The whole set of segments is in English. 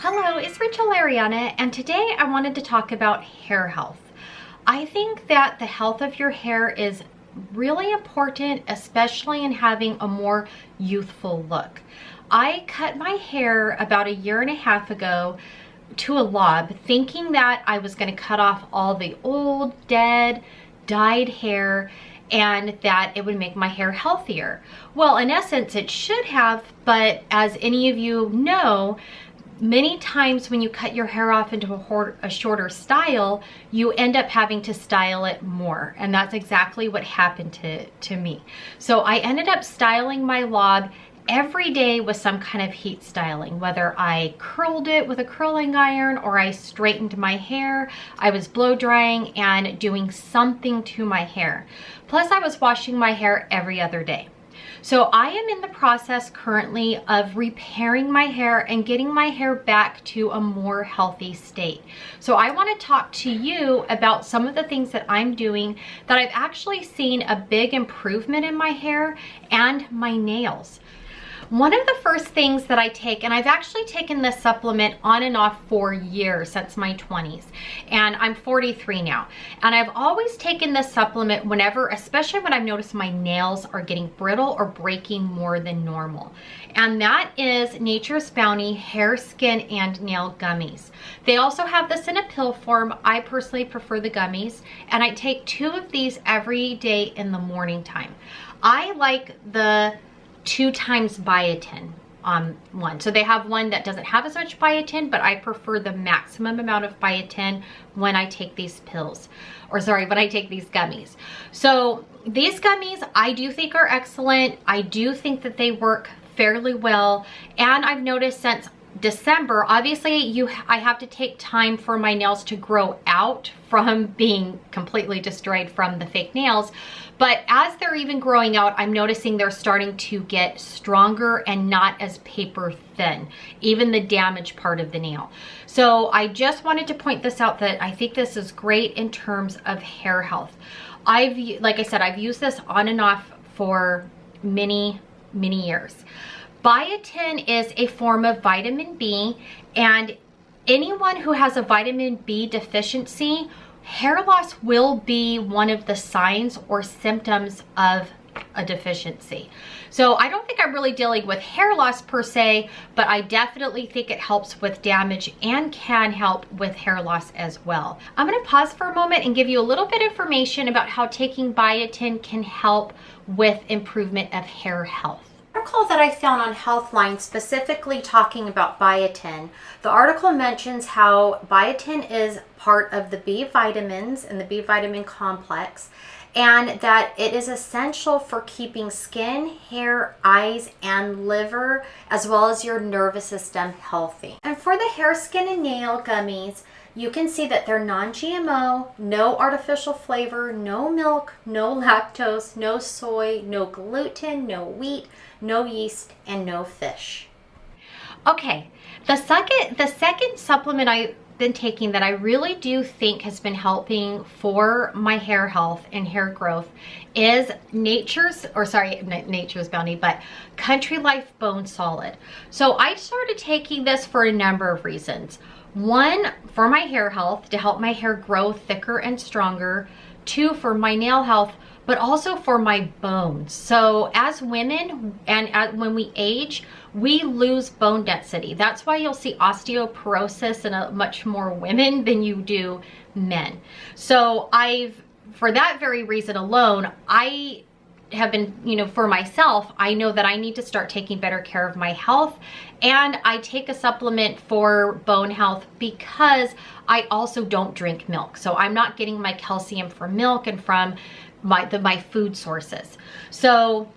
Hello, it's Rachel Ariana, and today I wanted to talk about hair health. I think that the health of your hair is really important, especially in having a more youthful look. I cut my hair about a year and a half ago to a lob, thinking that I was going to cut off all the old, dead, dyed hair and that it would make my hair healthier. Well, in essence, it should have, but as any of you know, many times when you cut your hair off into a shorter style, you end up having to style it more. And that's exactly what happened to me. So I ended up styling my lob every day with some kind of heat styling, whether I curled it with a curling iron or I straightened my hair. I was blow drying and doing something to my hair. Plus I was washing my hair every other day. So I am in the process currently of repairing my hair and getting my hair back to a more healthy state. So I want to talk to you about some of the things that I'm doing that I've actually seen a big improvement in my hair and my nails. One of the first things that I take, and I've actually taken this supplement on and off for years, since my 20s, and I'm 43 now. And I've always taken this supplement whenever, especially when I've noticed my nails are getting brittle or breaking more than normal. And that is Nature's Bounty Hair, Skin, and Nail Gummies. They also have this in a pill form. I personally prefer the gummies, and I take 2 of these every day in the morning time. I like the 2 times biotin one. So they have one that doesn't have as much biotin, but I prefer the maximum amount of biotin when I take these pills, or sorry, when I take these gummies. So these gummies I do think are excellent. I do think that they work fairly well. And I've noticed since December, obviously I have to take time for my nails to grow out from being completely destroyed from the fake nails. But as they're even growing out, I'm noticing they're starting to get stronger and not as paper thin, even the damaged part of the nail. So I just wanted to point this out, that I think this is great in terms of hair health. Like I said, I've used this on and off for many years. Biotin is a form of vitamin B, and anyone who has a vitamin B deficiency, hair loss will be one of the signs or symptoms of a deficiency. So I don't think I'm really dealing with hair loss per se, but I definitely think it helps with damage and can help with hair loss as well. I'm going to pause for a moment and give you a little bit of information about how taking biotin can help with improvement of hair health. Article that I found on Healthline specifically talking about biotin. The article mentions how biotin is part of the B vitamins and the B vitamin complex, and that it is essential for keeping skin, hair, eyes, and liver, as well as your nervous system healthy. And for the hair, skin, and nail gummies, you can see that they're non-GMO, no artificial flavor, no milk, no lactose, no soy, no gluten, no wheat, no yeast, and no fish. Okay, the second supplement I've been taking that I really do think has been helping for my hair health and hair growth is Nature's Bounty, but Country Life Bone Solid. So I started taking this for a number of reasons. 1, for my hair health, to help my hair grow thicker and stronger. 2, for my nail health, but also for my bones. So as women, and when we age, we lose bone density. That's why you'll see osteoporosis in much more women than you do men. So for that very reason alone, I have been, for myself, I know that I need to start taking better care of my health, and I take a supplement for bone health because I also don't drink milk. So I'm not getting my calcium from milk and from my food sources. So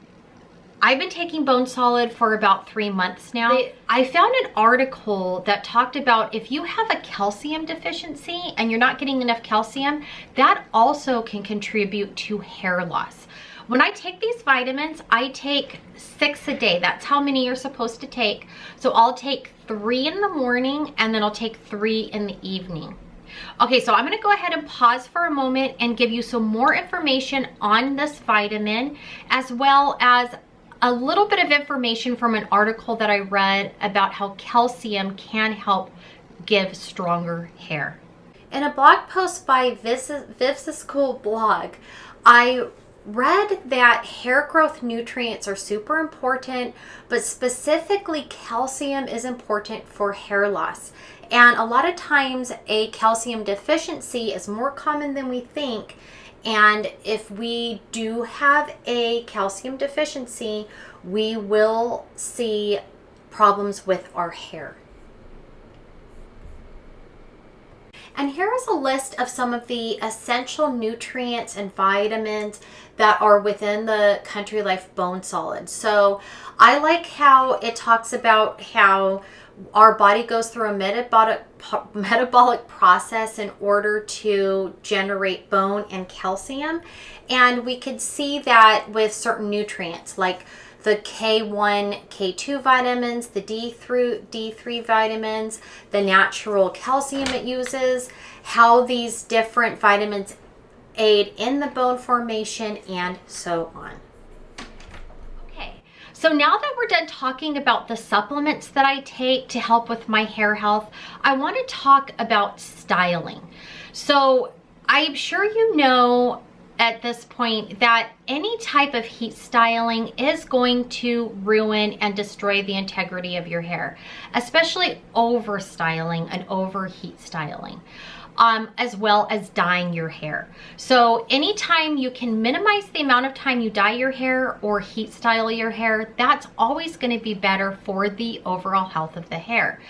I've been taking Bone Solid for about 3 months now. I found an article that talked about if you have a calcium deficiency and you're not getting enough calcium, that also can contribute to hair loss. When I take these vitamins, I take 6 a day. That's how many you're supposed to take. So I'll take 3 in the morning, and then I'll take 3 in the evening. Okay, so I'm going to go ahead and pause for a moment and give you some more information on this vitamin, as well as a little bit of information from an article that I read about how calcium can help give stronger hair. In a blog post by Viv's School blog, I read that hair growth nutrients are super important, but specifically calcium is important for hair loss. And a lot of times a calcium deficiency is more common than we think. And if we do have a calcium deficiency, we will see problems with our hair. And here is a list of some of the essential nutrients and vitamins that are within the Country Life Bone Solid. So I like how it talks about how our body goes through a metabolic process in order to generate bone and calcium. And we could see that with certain nutrients like the K1, K2 vitamins, the D3 vitamins, the natural calcium it uses, how these different vitamins aid in the bone formation, and so on. Okay, so now that we're done talking about the supplements that I take to help with my hair health, I want to talk about styling. So I'm sure you know at this point that any type of heat styling is going to ruin and destroy the integrity of your hair, especially over styling and over heat styling, as well as dyeing your hair. So anytime you can minimize the amount of time you dye your hair or heat style your hair, that's always going to be better for the overall health of the hair.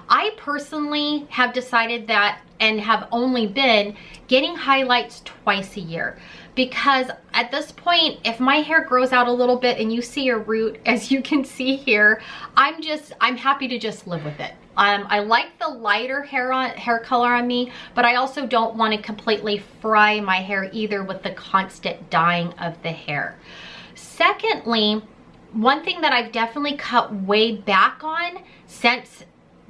I personally have decided that and have only been getting highlights twice a year, because at this point, if my hair grows out a little bit and you see a root, as you can see here, I'm happy to just live with it. I like the lighter hair color on me, but I also don't want to completely fry my hair either with the constant dyeing of the hair. Secondly, one thing that I've definitely cut way back on since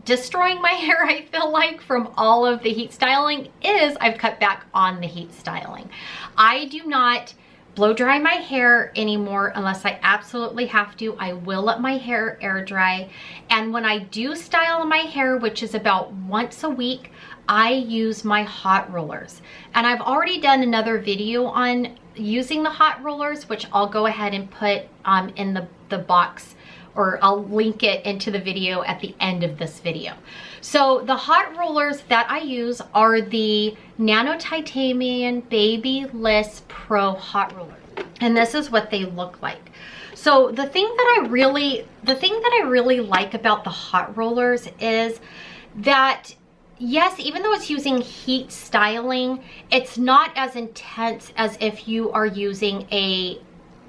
destroying my hair, I feel like, from all of the heat styling, is I've cut back on the heat styling. I do not blow dry my hair anymore unless I absolutely have to. I will let my hair air dry. And when I do style my hair, which is about once a week, I use my hot rollers. And I've already done another video on using the hot rollers, which I'll go ahead and put in the box, or I'll link it into the video at the end of this video. So the hot rollers that I use are the Nano Titanium Babyliss Pro hot roller. And this is what they look like. So the thing that I really like about the hot rollers is that, yes, even though it's using heat styling, it's not as intense as if you are using a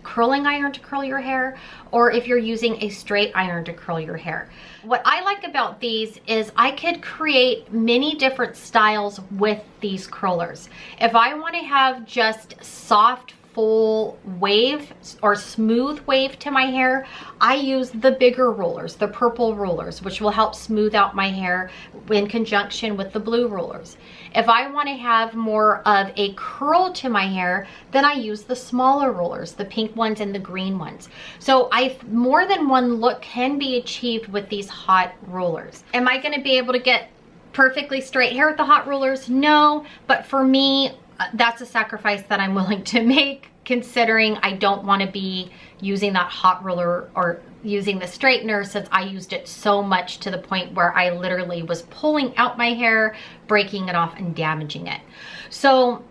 curling iron to curl your hair, or if you're using a straight iron to curl your hair. What I like about these is I could create many different styles with these curlers. If I want to have just soft, full wave or smooth wave to my hair, I use the bigger rollers, the purple rollers, which will help smooth out my hair in conjunction with the blue rollers. If I want to have more of a curl to my hair, then I use the smaller rollers, the pink ones and the green ones. So more than one look can be achieved with these hot rollers. Am I going to be able to get perfectly straight hair with the hot rollers? No, but for me, that's a sacrifice that I'm willing to make, considering I don't want to be using that hot roller or using the straightener, since I used it so much to the point where I literally was pulling out my hair, breaking it off, and damaging it. So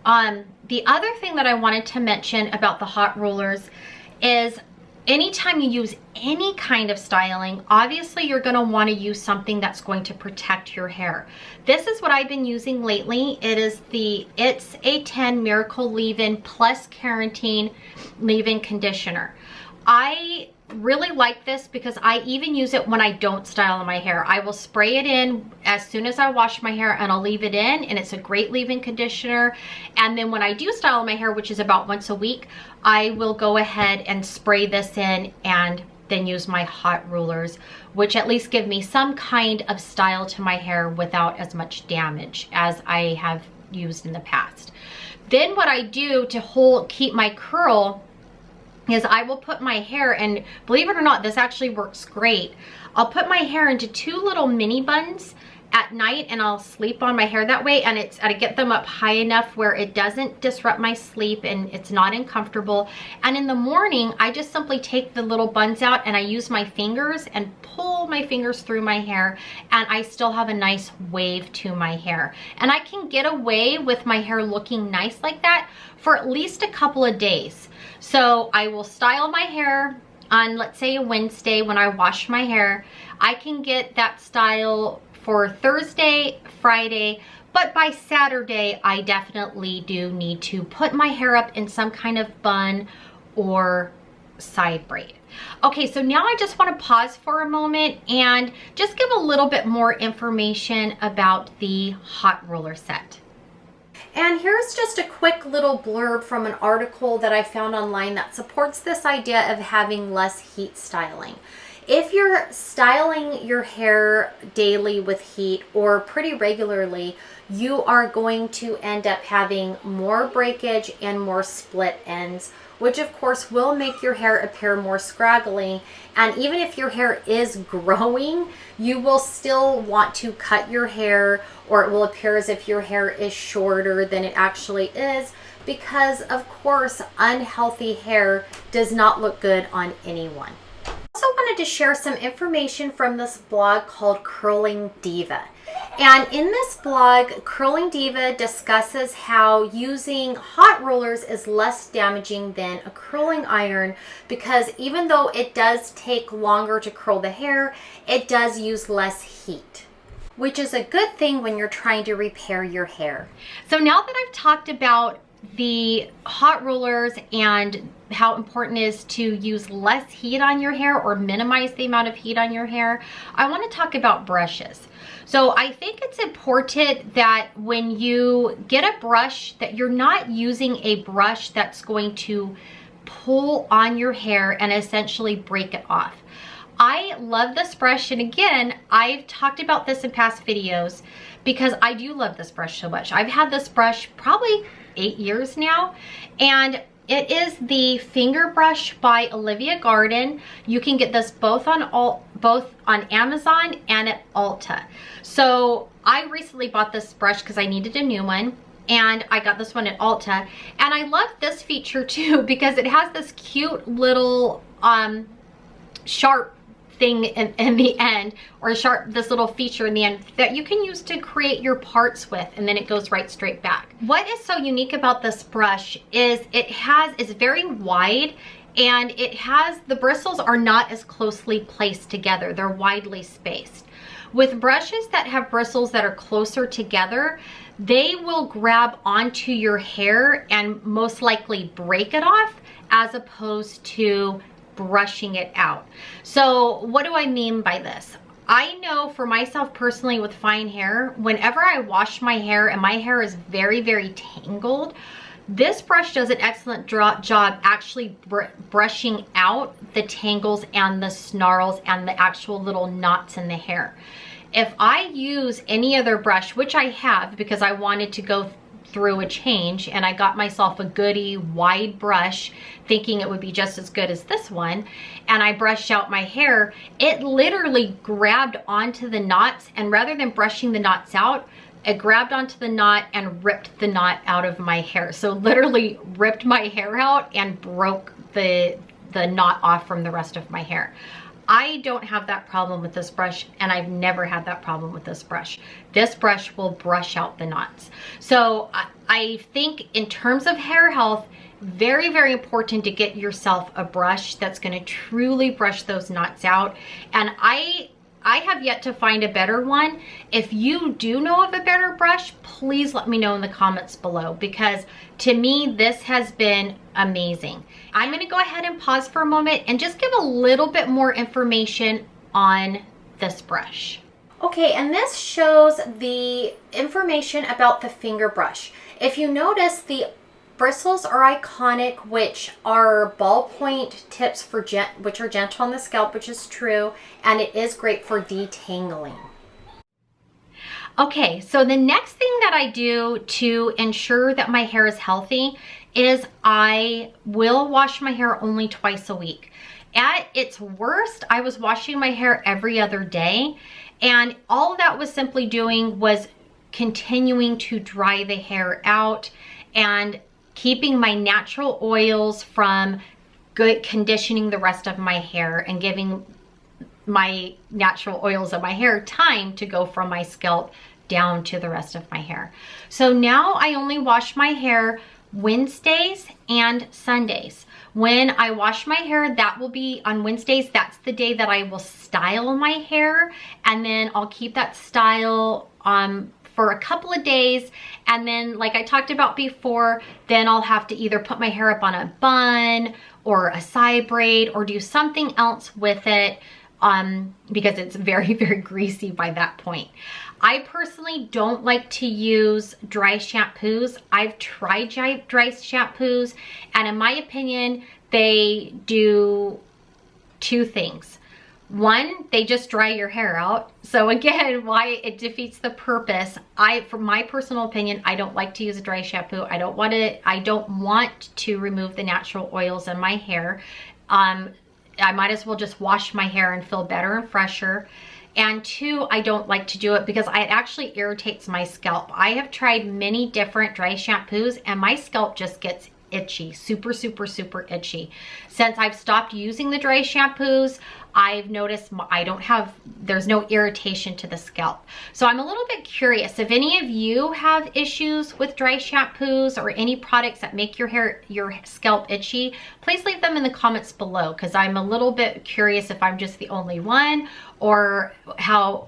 the other thing that I wanted to mention about the hot rollers is anytime you use any kind of styling, obviously you're going to want to use something that's going to protect your hair. This is what I've been using lately. It is the It's A10 Miracle Leave-In Plus Keratin Leave-In Conditioner. I really like this because I even use it when I don't style my hair. I will spray it in as soon as I wash my hair, and I'll leave it in, and it's a great leave-in conditioner. And then when I do style my hair, which is about once a week, I will go ahead and spray this in and then use my hot rollers, which at least give me some kind of style to my hair without as much damage as I have used in the past. Then what I do to keep my curl is I will put my hair, and believe it or not, this actually works great. I'll put my hair into 2 little mini buns at night, and I'll sleep on my hair that way, and I get them up high enough where it doesn't disrupt my sleep and it's not uncomfortable. And in the morning, I just simply take the little buns out and I use my fingers and pull my fingers through my hair, and I still have a nice wave to my hair. And I can get away with my hair looking nice like that for at least a couple of days. So I will style my hair on, let's say, a Wednesday when I wash my hair. I can get that style for Thursday, Friday, but by Saturday, I definitely do need to put my hair up in some kind of bun or side braid. Okay, so now I just want to pause for a moment and just give a little bit more information about the hot roller set. And here's just a quick little blurb from an article that I found online that supports this idea of having less heat styling. If you're styling your hair daily with heat or pretty regularly, you are going to end up having more breakage and more split ends, which of course will make your hair appear more scraggly. And even if your hair is growing, you will still want to cut your hair, or it will appear as if your hair is shorter than it actually is, because of course unhealthy hair does not look good on anyone. I also wanted to share some information from this blog called Curling Diva. And in this blog, Curling Diva discusses how using hot rollers is less damaging than a curling iron, because even though it does take longer to curl the hair, it does use less heat, which is a good thing when you're trying to repair your hair. So now that I've talked about the hot rollers and how important it is to use less heat on your hair or minimize the amount of heat on your hair, I want to talk about brushes. So I think it's important that when you get a brush, that you're not using a brush that's going to pull on your hair and essentially break it off. I love this brush, and again, I've talked about this in past videos because I do love this brush so much. I've had this brush probably 8 years now, and it is the Finger Brush by Olivia Garden. You can get this both on Amazon and at Ulta. So I recently bought this brush because I needed a new one, and I got this one at Ulta. And I love this feature too because it has this cute little sharp thing in the end, or this little feature in the end that you can use to create your parts with, and then it goes right straight back. What is so unique about this brush is it's very wide, and the bristles are not as closely placed together. They're widely spaced. With brushes that have bristles that are closer together, they will grab onto your hair and most likely break it off, as opposed to brushing it out. So what do I mean by this? I know for myself personally with fine hair, whenever I wash my hair and my hair is very, very tangled, this brush does an excellent job actually brushing out the tangles and the snarls and the actual little knots in the hair. If I use any other brush, which I have because I wanted to go through a change, and I got myself a goody wide brush thinking it would be just as good as this one, and I brushed out my hair, it literally grabbed onto the knots, and rather than brushing the knots out, it grabbed onto the knot and ripped the knot out of my hair. So literally ripped my hair out and broke the knot off from the rest of my hair. I don't have that problem with this brush, and I've never had that problem with this brush. This brush will brush out the knots. So I think in terms of hair health, very, very important to get yourself a brush that's going to truly brush those knots out. And I have yet to find a better one. If you do know of a better brush, please let me know in the comments below, because to me, this has been amazing. I'm gonna go ahead and pause for a moment and just give a little bit more information on this brush. Okay, and this shows the information about the finger brush. If you notice, the bristles are iconic, which are ballpoint tips which are gentle on the scalp, which is true, and it is great for detangling. Okay, so the next thing that I do to ensure that my hair is healthy is I will wash my hair only twice a week. At its worst, I was washing my hair every other day, and all that was simply doing was continuing to dry the hair out and keeping my natural oils from good conditioning the rest of my hair and giving my natural oils of my hair time to go from my scalp down to the rest of my hair. So now I only wash my hair Wednesdays and Sundays. When I wash my hair, that will be on Wednesdays. That's the day that I will style my hair, and then I'll keep that style for a couple of days, and then like I talked about before, then I'll have to either put my hair up on a bun or a side braid or do something else with it because it's very, very greasy by that point. I personally don't like to use dry shampoos. I've tried dry shampoos, and in my opinion, they do two things. One, they just dry your hair out. So again, why it defeats the purpose. For my personal opinion, I don't like to use a dry shampoo. I don't want to remove the natural oils in my hair. I might as well just wash my hair and feel better and fresher. And two, I don't like to do it because it actually irritates my scalp. I have tried many different dry shampoos and my scalp just gets itchy, super, super, super itchy. Since I've stopped using the dry shampoos, I've noticed there's no irritation to the scalp. So I'm a little bit curious if any of you have issues with dry shampoos or any products that make your scalp itchy, please leave them in the comments below, because I'm a little bit curious if I'm just the only one or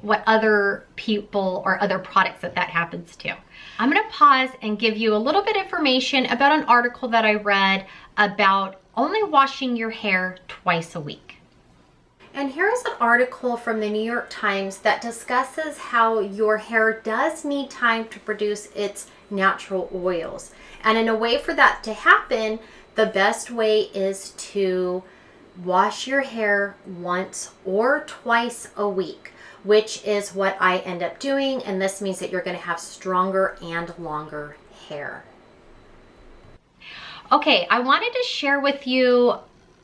what other people or other products that happens to. I'm gonna pause and give you a little bit of information about an article that I read about only washing your hair twice a week. And here's an article from the New York Times that discusses how your hair does need time to produce its natural oils. And in a way for that to happen, the best way is to wash your hair once or twice a week, which is what I end up doing. And this means that you're going to have stronger and longer hair. Okay, I wanted to share with you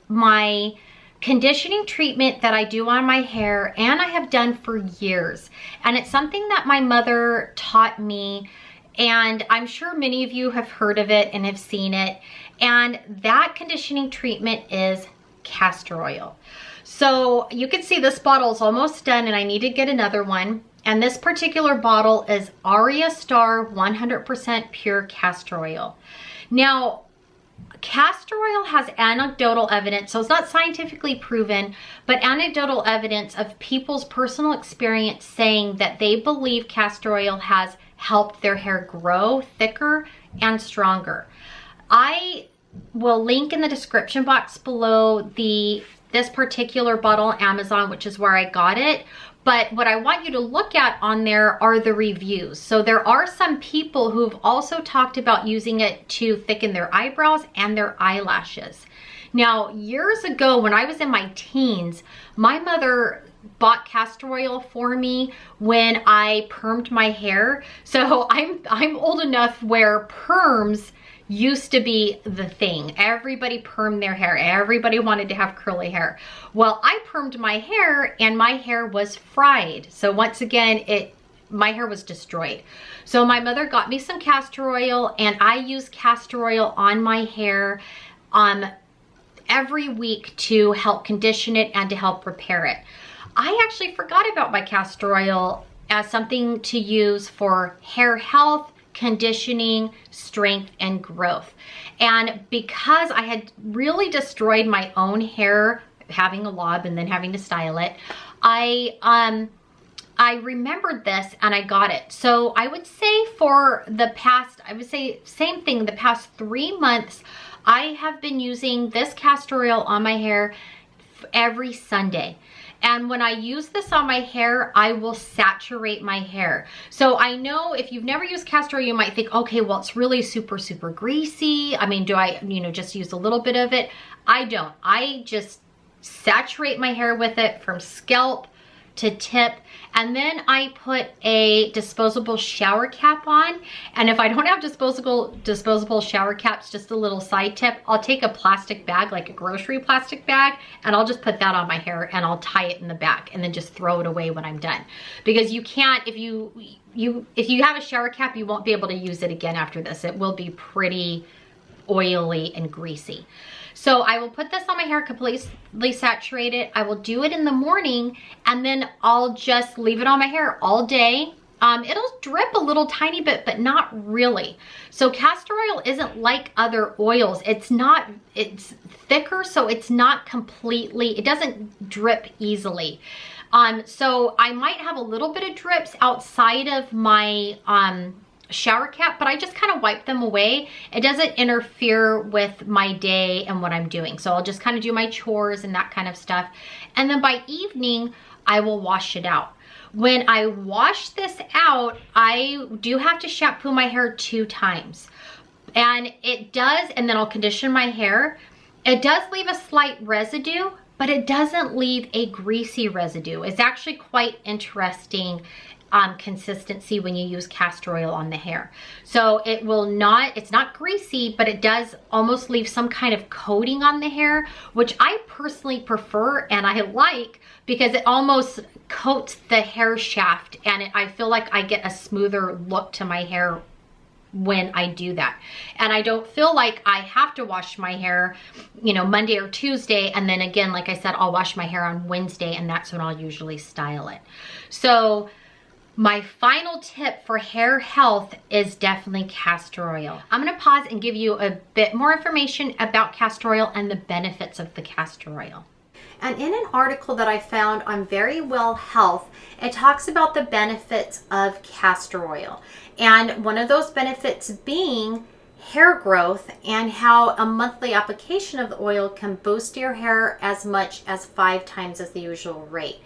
my conditioning treatment that I do on my hair, and I have done for years. And it's something that my mother taught me, and I'm sure many of you have heard of it and have seen it. And that conditioning treatment is castor oil. So you can see this bottle is almost done and I need to get another one. And this particular bottle is Aria Star 100% pure castor oil. Now, castor oil has anecdotal evidence, so it's not scientifically proven, but anecdotal evidence of people's personal experience saying that they believe castor oil has helped their hair grow thicker and stronger. I will link in the description box below this particular bottle on Amazon, which is where I got it. But what I want you to look at on there are the reviews. So there are some people who've also talked about using it to thicken their eyebrows and their eyelashes. Now, years ago when I was in my teens, my mother bought castor oil for me when I permed my hair. So I'm old enough where perms used to be the thing. Everybody permed their hair. Everybody wanted to have curly hair. Well, I permed my hair and my hair was fried. So once again, my hair was destroyed. So my mother got me some castor oil, and I use castor oil on my hair every week to help condition it and to help repair it. I actually forgot about my castor oil as something to use for hair health, conditioning, strength, and growth. And because I had really destroyed my own hair, having a lob and then having to style it, I remembered this and I got it. So I would say same thing, the past 3 months, I have been using this castor oil on my hair every Sunday. And when I use this on my hair, I will saturate my hair. So I know if you've never used castor oil, you might think, okay, well, it's really super, super greasy. I mean, do I, just use a little bit of it? I don't. I just saturate my hair with it from scalp to tip, and then I put a disposable shower cap on. And if I don't have disposable shower caps, just a little side tip, I'll take a plastic bag, like a grocery plastic bag, and I'll just put that on my hair and I'll tie it in the back and then just throw it away when I'm done. Because you can't, if you have a shower cap, you won't be able to use it again after this. It will be pretty oily and greasy. So I will put this on my hair completely saturated. I will do it in the morning, and then I'll just leave it on my hair all day. It'll drip a little tiny bit, but not really. So castor oil isn't like other oils. It's thicker, so it's not completely, it doesn't drip easily. So I might have a little bit of drips outside of my shower cap, but I just kind of wipe them away. It doesn't interfere with my day and what I'm doing. So I'll just kind of do my chores and that kind of stuff. And then by evening, I will wash it out. When I wash this out, I do have to shampoo my hair 2 times. And it does, and then I'll condition my hair. It does leave a slight residue, but it doesn't leave a greasy residue. It's actually quite interesting consistency when you use castor oil on the hair. So it's not greasy, but it does almost leave some kind of coating on the hair, which I personally prefer and I like, because it almost coats the hair shaft, and I feel like I get a smoother look to my hair when I do that. And I don't feel like I have to wash my hair, you know, Monday or Tuesday, and then again, like I said, I'll wash my hair on Wednesday, and that's when I'll usually style it. So my final tip for hair health is definitely castor oil. I'm gonna pause and give you a bit more information about castor oil and the benefits of the castor oil. And in an article that I found on Very Well Health, it talks about the benefits of castor oil. And one of those benefits being hair growth, and how a monthly application of the oil can boost your hair as much as 5 times as the usual rate.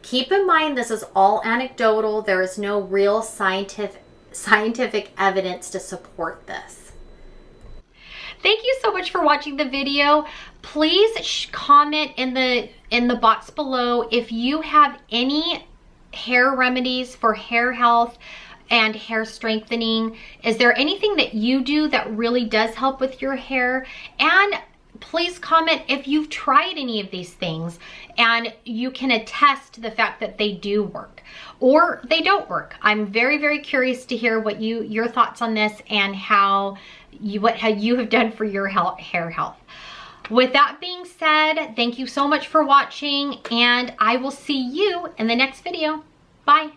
Keep in mind, this is all anecdotal. There is no real scientific evidence to support this. Thank you so much for watching the video. Please comment in the box below if you have any hair remedies for hair health and hair strengthening. Is there anything that you do that really does help with your hair? And please comment if you've tried any of these things and you can attest to the fact that they do work or they don't work. I'm very, very curious to hear what your thoughts on this and how you have done for your hair health. With that being said, thank you so much for watching, and I will see you in the next video. Bye.